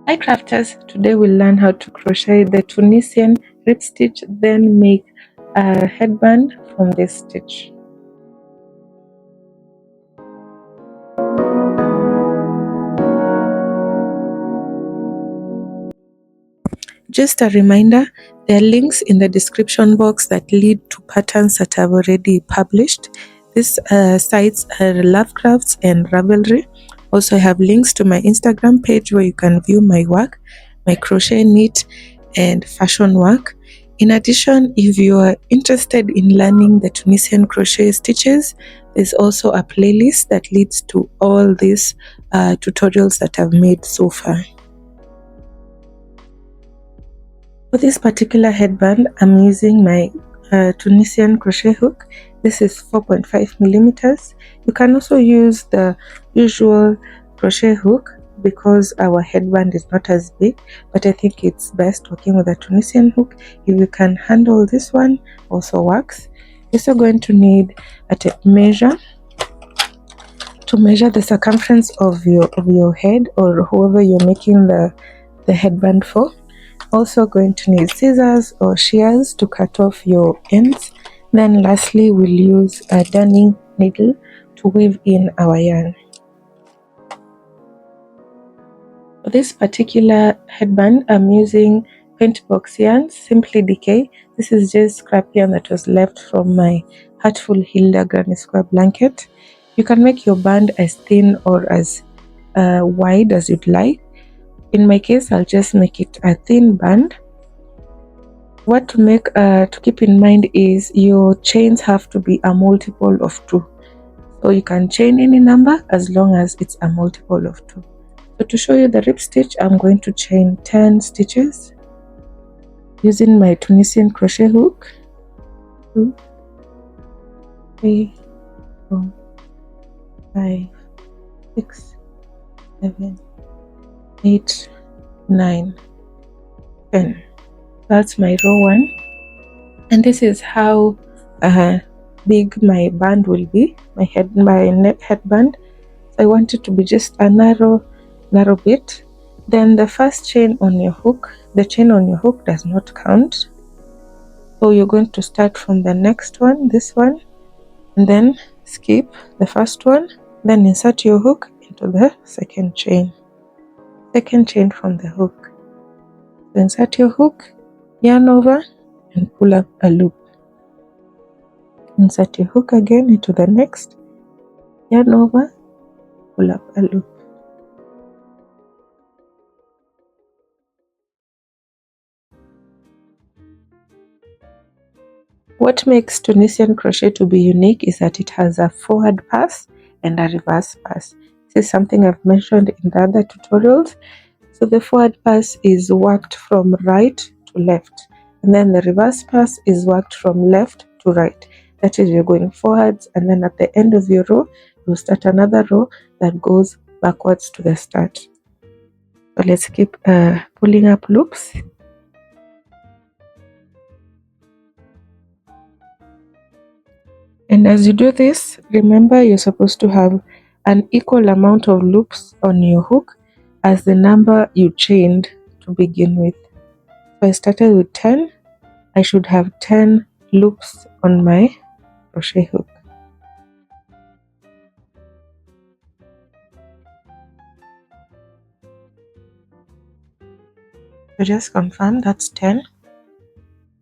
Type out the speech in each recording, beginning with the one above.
Hi crafters, today we'll learn how to crochet the Tunisian rib stitch, then make a headband from this stitch. Just a reminder, there are links in the description box that lead to patterns that I've already published. These sites are Lovecrafts and Ravelry. Also, I have links to my Instagram page where you can view my work, my crochet, knit, and fashion work. In addition, if you are interested in learning the Tunisian crochet stitches, there's also a playlist that leads to all these tutorials that I've made so far. For this particular headband, I'm using my Tunisian crochet hook. This is 4.5 millimeters. You can also use the usual crochet hook because our headband is not as big, but I think it's best working with a Tunisian hook. If you can handle this one, also works. You're also going to need a tape measure to measure the circumference of your head or whoever you're making the headband for. Also going to need scissors or shears to cut off your ends. Then lastly, we'll use a darning needle to weave in our yarn. For this particular headband, I'm using paint box yarn, Simply Decay. This is just scrap yarn that was left from my Heartful Hilda Granny Square blanket. You can make your band as thin or as wide as you'd like. In my case, I'll just make it a thin band. What to keep in mind is your chains have to be a multiple of 2. So you can chain any number as long as it's a multiple of 2. So to show you the rib stitch, I'm going to chain 10 stitches using my Tunisian crochet hook. 2, 3, 4, 5, 6, 7, 8, 9, 10. That's my row 1, and this is how big my band will be, my neck headband. So I want it to be just a narrow bit. Then the first chain on your hook, the chain on your hook does not count. So you're going to start from the next one, this one, and then skip the first one, then insert your hook into the second chain from the hook. So insert your hook, yarn over and pull up a loop. Insert your hook again into the next, yarn over, pull up a loop. What makes Tunisian crochet to be unique is that it has a forward pass and a reverse pass. This is something I've mentioned in the other tutorials. So the forward pass is worked from right to left, and then the reverse pass is worked from left to right. That is, you're going forwards, and then at the end of your row, you start another row that goes backwards to the start. So let's keep pulling up loops. And as you do this, remember you're supposed to have an equal amount of loops on your hook as the number you chained to begin with. So I started with 10. I should have 10 loops on my crochet hook. So just confirm that's 10.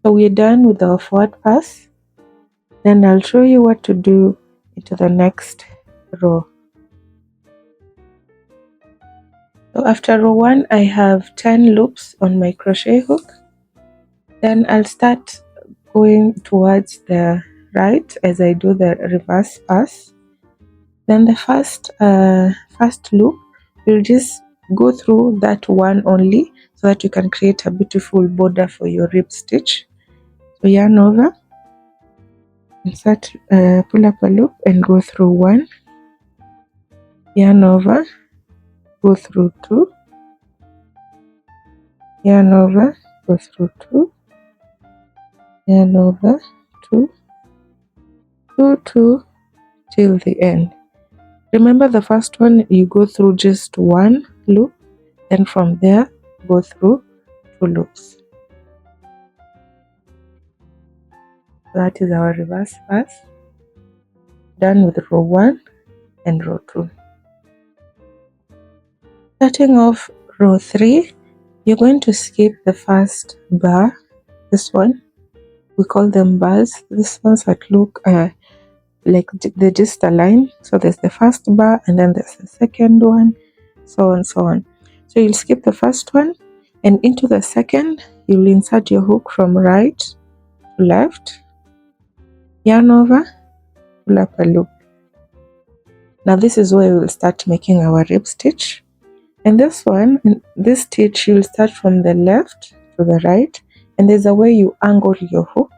So we're done with our forward pass. Then I'll show you what to do into the next row. So after row 1, I have 10 loops on my crochet hook. Then I'll start going towards the right as I do the reverse pass. Then the first loop, you'll just go through that one only so that you can create a beautiful border for your rib stitch. So yarn over, insert, pull up a loop and go through 1, yarn over, go through 2, yarn over, go through 2, yarn over, 2, 2, 2 till the end. Remember the first one, you go through just 1 loop, then from there go through 2 loops. That is our reverse pass, done with row 1 and row 2. Starting off row 3, you're going to skip the first bar, this one. We call them bars. These ones that look like they just align. So there's the first bar and then there's the second one, so on, so on. So you'll skip the first one, and into the second, you'll insert your hook from right to left, yarn over, pull up a loop. Now this is where we'll start making our rib stitch. And this one, this stitch, you'll start from the left to the right, and there's a way you angle your hook.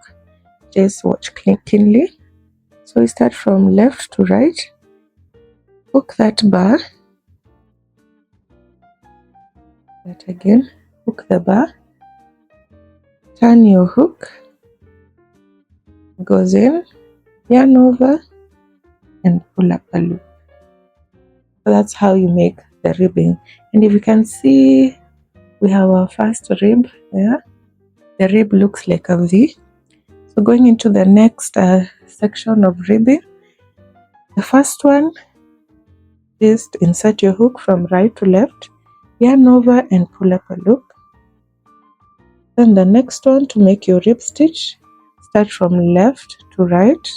Just watch keenly. So we start from left to right, hook that bar, that again, hook the bar, turn your hook, goes in, yarn over, and pull up a loop. So that's how you make the ribbing. And if you can see, we have our first rib there. The rib looks like a V. So going into the next section of ribbing, the first one, just insert your hook from right to left, yarn over and pull up a loop. Then the next one, to make your rib stitch, start from left to right,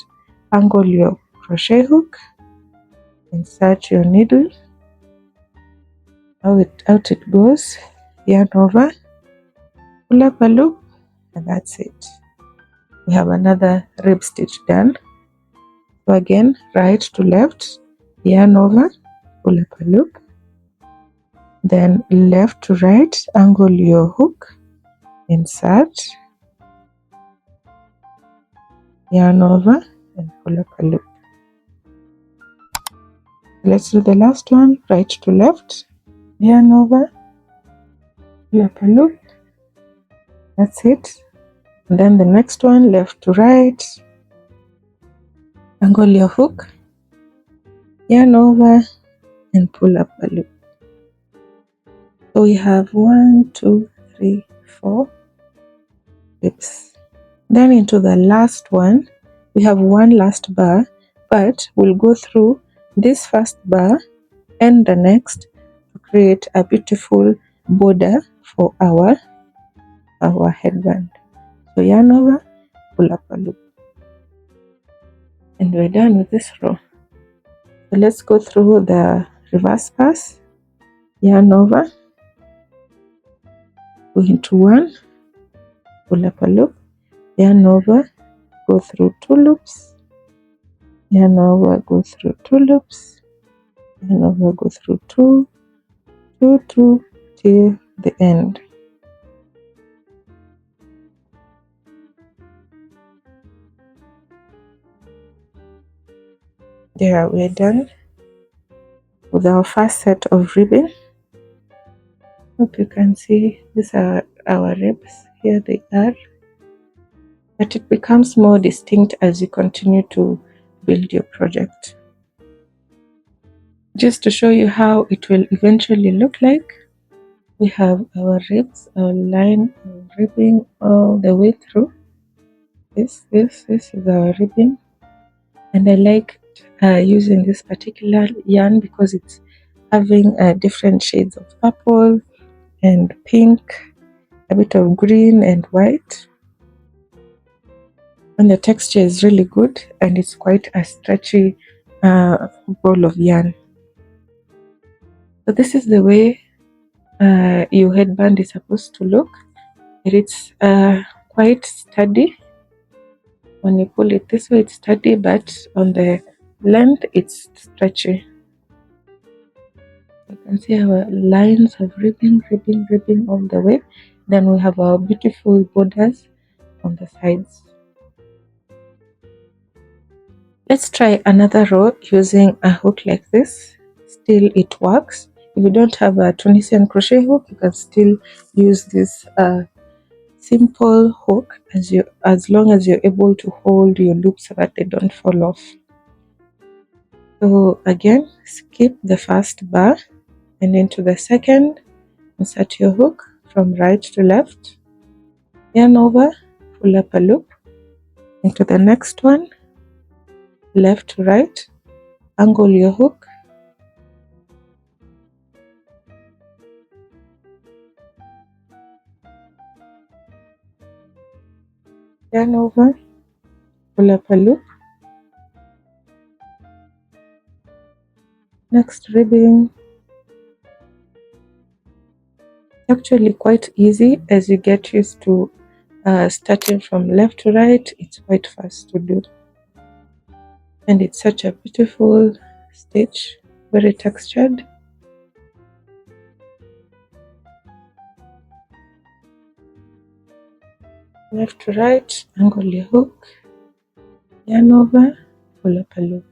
angle your crochet hook, insert your needle, out it goes, yarn over, pull up a loop, and that's it. We have another rib stitch done. So again, right to left, yarn over, pull up a loop, then left to right, angle your hook, insert, yarn over, and pull up a loop. Let's do the last one, right to left, yarn over, pull up a loop, that's it. And then the next one, left to right, angle your hook, yarn over, and pull up a loop. So we have 1, 2, 3, 4 loops. Then into the last one, we have one last bar, but we'll go through this first bar and the next to create a beautiful border for our headband. So yarn over, pull up a loop, and we're done with this row. So let's go through the reverse pass. Yarn over, go into one, pull up a loop, yarn over, go through 2 loops, yarn over, go through 2 loops, yarn over, go through 2, 2, 2 till the end. There, we're done with our first set of ribbing. Hope you can see these are our ribs. Here they are. But it becomes more distinct as you continue to build your project. Just to show you how it will eventually look like, we have our ribs, our line of ribbing all the way through. This is our ribbing, and I like using this particular yarn because it's having different shades of purple and pink, a bit of green and white, and the texture is really good, and it's quite a stretchy ball of yarn. So this is the way your headband is supposed to look. It's quite sturdy. When you pull it this way, it's sturdy, but on the length, it's stretchy. You can see our lines of ribbing all the way. Then we have our beautiful borders on the sides. Let's try another row using a hook like this. Still, it works. If you don't have a Tunisian crochet hook, you can still use this simple hook as long as you're able to hold your loops so that they don't fall off. So again, skip the first bar and into the second, insert your hook from right to left, yarn over, pull up a loop into the next one, left to right, angle your hook, yarn over, pull up a loop, next ribbing. Actually quite easy as you get used to starting from left to right. It's quite fast to do, and it's such a beautiful stitch, very textured. Left to right, angle your hook, yarn over, pull up a loop.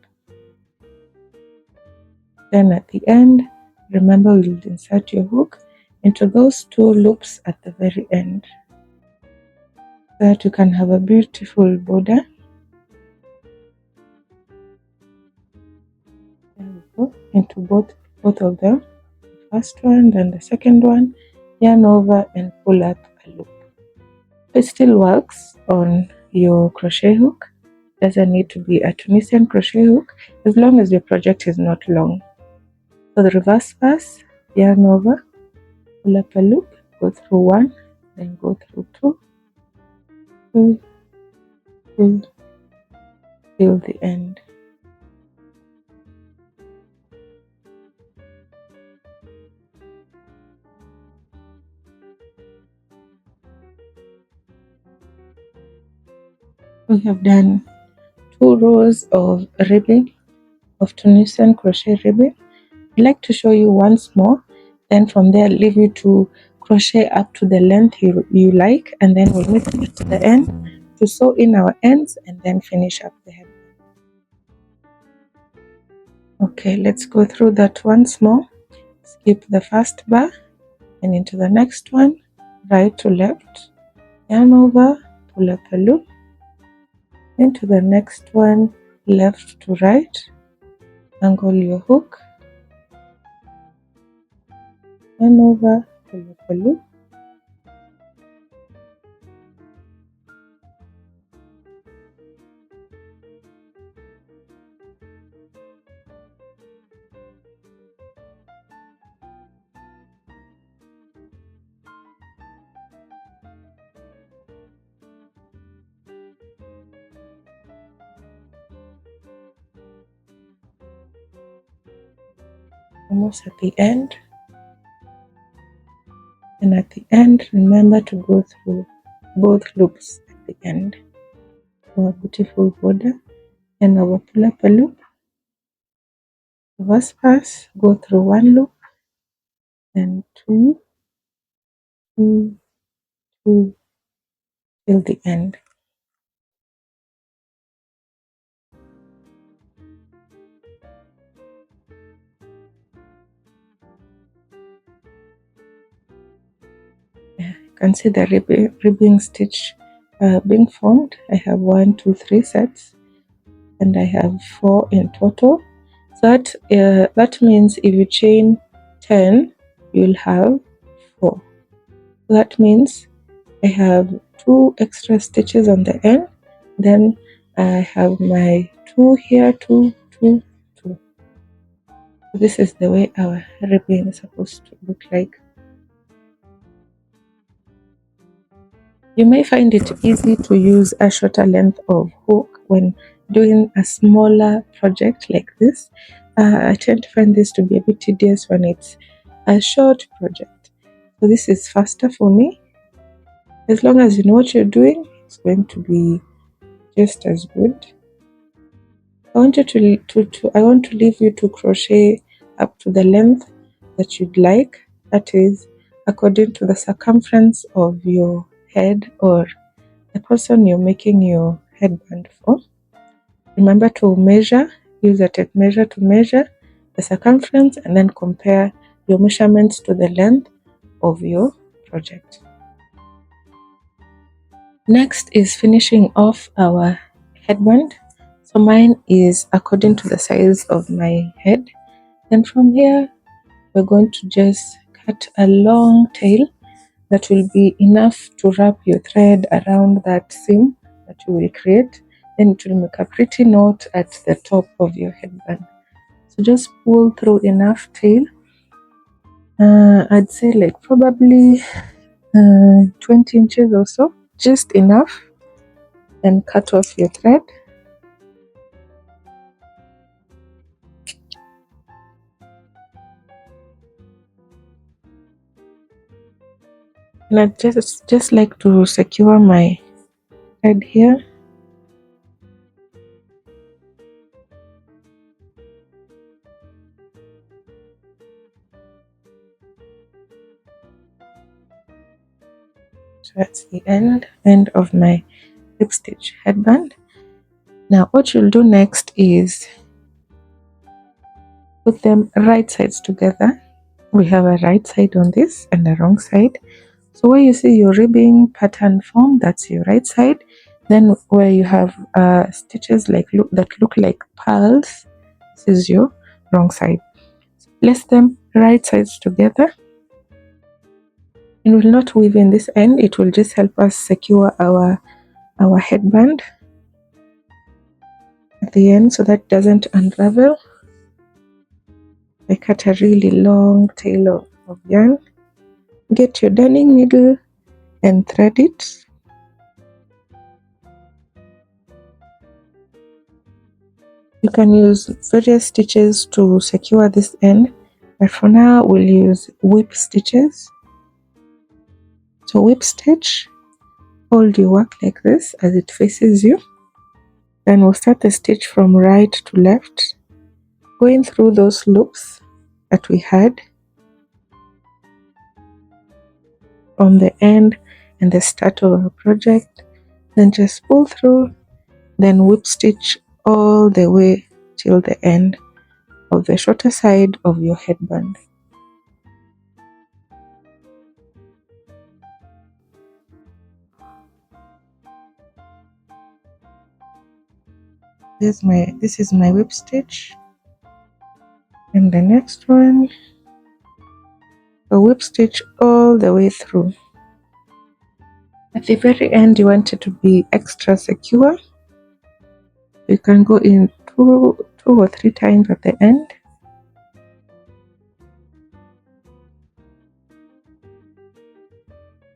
Then at the end, remember you'll insert your hook into those two loops at the very end, so that you can have a beautiful border. There we go, into both of them. First one, then the second one, yarn over and pull up a loop. It still works on your crochet hook. Doesn't need to be a Tunisian crochet hook as long as your project is not long. So the reverse pass, yarn over, pull up a loop, go through one, then go through two, till the end. We have done 2 rows of ribbing, of Tunisian crochet ribbing. I'd like to show you once more, then from there leave you to crochet up to the length you like, and then we'll meet at the end to sew in our ends and then finish up the head. Okay, let's go through that once more. Skip the first bar and into the next one, right to left, yarn over, pull up a loop, into the next one, left to right, angle your hook, yarn over, pull up a loop, almost at the end. And at the end, remember to go through both loops at the end for a beautiful border. And over, pull up a loop, reverse pass, go through one loop, and two, till the end. You can see the ribbing stitch being formed. I have 1, 2, 3 sets, and I have 4 in total. So that means if you chain 10, you'll have 4. That means I have 2 extra stitches on the end. Then I have my 2 here, 2, 2, 2. So this is the way our ribbing is supposed to look like. You may find it easy to use a shorter length of hook when doing a smaller project like this. I tend to find this to be a bit tedious when it's a short project. So this is faster for me. As long as you know what you're doing, it's going to be just as good. I want to leave you to crochet up to the length that you'd like. That is according to the circumference of your head or the person you're making your headband for. Remember to use a tape measure to measure the circumference and then compare your measurements to the length of your project. Next is finishing off our headband. So mine is according to the size of my head. And from here, we're going to just cut a long tail that will be enough to wrap your thread around that seam that you will create. Then it will make a pretty knot at the top of your headband. So just pull through enough tail. I'd say like probably 20 inches or so, just enough, and cut off your thread. And I just like to secure my thread here. So that's the end of my rib stitch headband. Now what you'll do next is put them right sides together. We have a right side on this and a wrong side. So where you see your ribbing pattern form, that's your right side. Then where you have stitches that look like pearls, this is your wrong side. So place them right sides together. It will not weave in this end, it will just help us secure our headband at the end so that it doesn't unravel. I cut a really long tail of yarn. Get your darning needle and thread it. You can use various stitches to secure this end, but for now we'll use whip stitches. So whip stitch, hold your work like this as it faces you. Then we'll start the stitch from right to left, going through those loops that we had from the end and the start of our project. Then just pull through, then whip stitch all the way till the end of the shorter side of your headband. This is my whip stitch, and the next one, a whip stitch all the way through. At the very end you want it to be extra secure. You can go in two or three times at the end.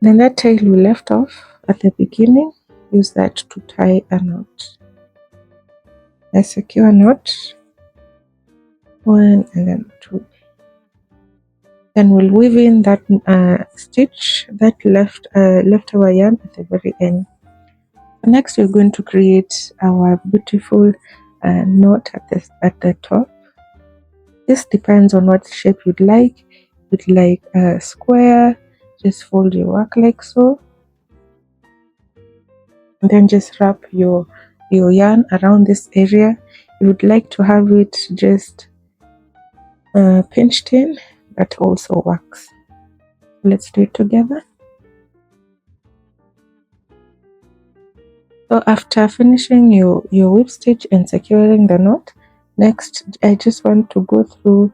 Then that tail we left off at the beginning, use that to tie a knot. A secure knot, one and then two. Then we'll weave in that stitch that left our yarn at the very end. Next we're going to create our beautiful knot at the top. This depends on what shape you'd like. You'd like a square, just fold your work like so, and then just wrap your yarn around this area. You would like to have it just pinched in, that also works. Let's do it together. So after finishing your whip stitch and securing the knot, next I just want to go through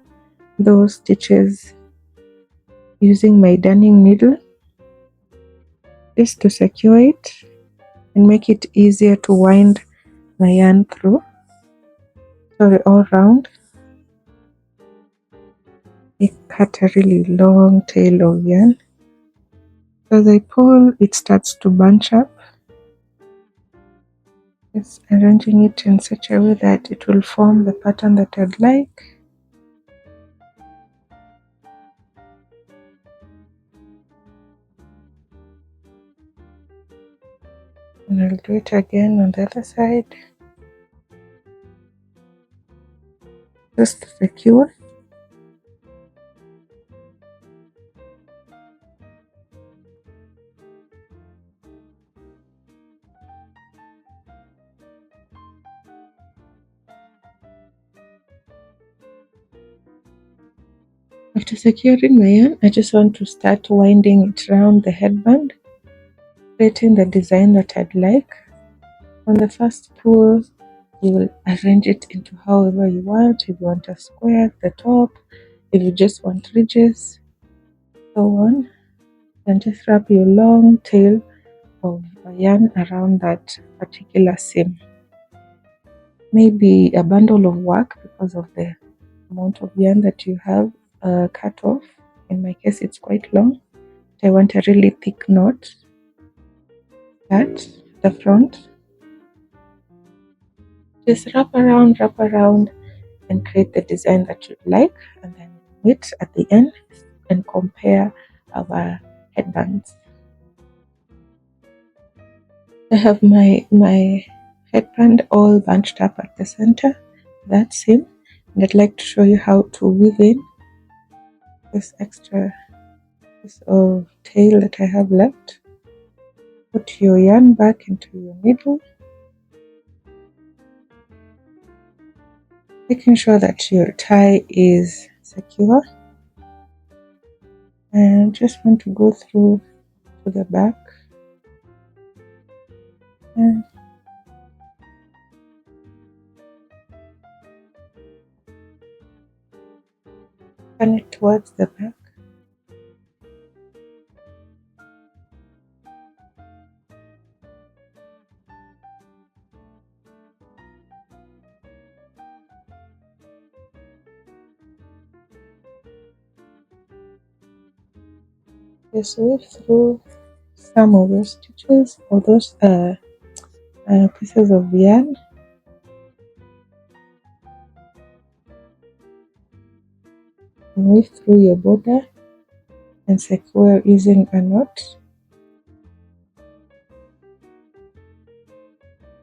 those stitches using my darning needle just to secure it and make it easier to wind my yarn through. So all round. I cut a really long tail of yarn. As I pull, it starts to bunch up. Just arranging it in such a way that it will form the pattern that I'd like. And I'll do it again on the other side. Just secure. After securing my yarn, I just want to start winding it around the headband, creating the design that I'd like. On the first pull, you will arrange it into however you want. If you want a square at the top, if you just want ridges, so on. And just wrap your long tail of yarn around that particular seam. Maybe a bundle of work because of the amount of yarn that you have cut off. In my case, it's quite long. I want a really thick knot at the front. Just wrap around, and create the design that you'd like, and then meet at the end and compare our headbands. I have my headband all bunched up at the center. That's it. And I'd like to show you how to weave in this extra piece of tail that I have left. Put your yarn back into your needle, making sure that your tie is secure, and just want to go through to the back and turn it towards the back. Just weave through some of those stitches or those pieces of yarn. And weave through your border and secure using a knot.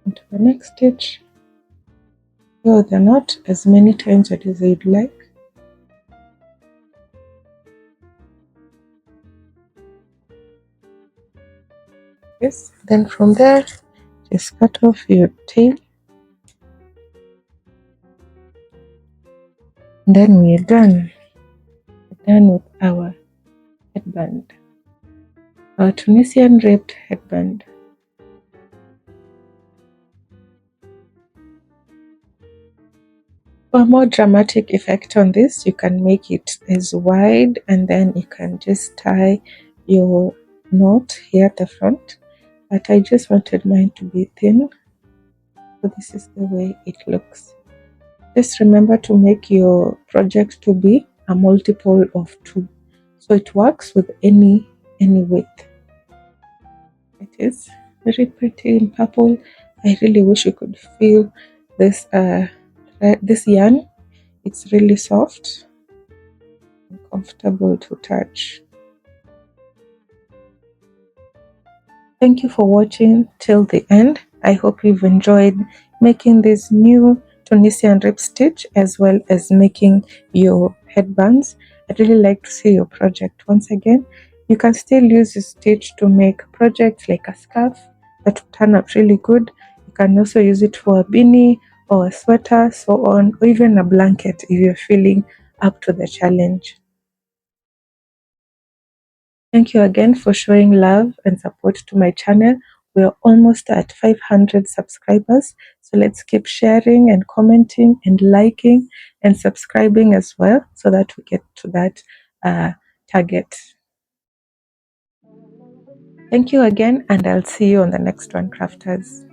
Into the next stitch, fill the knot as many times as you'd like. Yes, then from there, just cut off your tail. And then we're done. We're done with our headband. Our Tunisian Rib Headband. For a more dramatic effect on this, you can make it as wide, and then you can just tie your knot here at the front. But I just wanted mine to be thin, so this is the way it looks. Just remember to make your project to be a multiple of 2, so it works with any width. It is very pretty in purple. I really wish you could feel this this yarn. It's really soft and comfortable to touch. Thank you for watching till the end. I hope you've enjoyed making this new Tunisian rib stitch as well as making your headbands. I'd really like to see your project once again. You can still use this stitch to make projects like a scarf that will turn out really good. You can also use it for a beanie or a sweater, so on, or even a blanket if you're feeling up to the challenge. Thank you again for showing love and support to my channel. We're almost at 500 subscribers, so let's keep sharing and commenting and liking and subscribing as well, so that we get to that target. Thank you again, and I'll see you on the next one, crafters.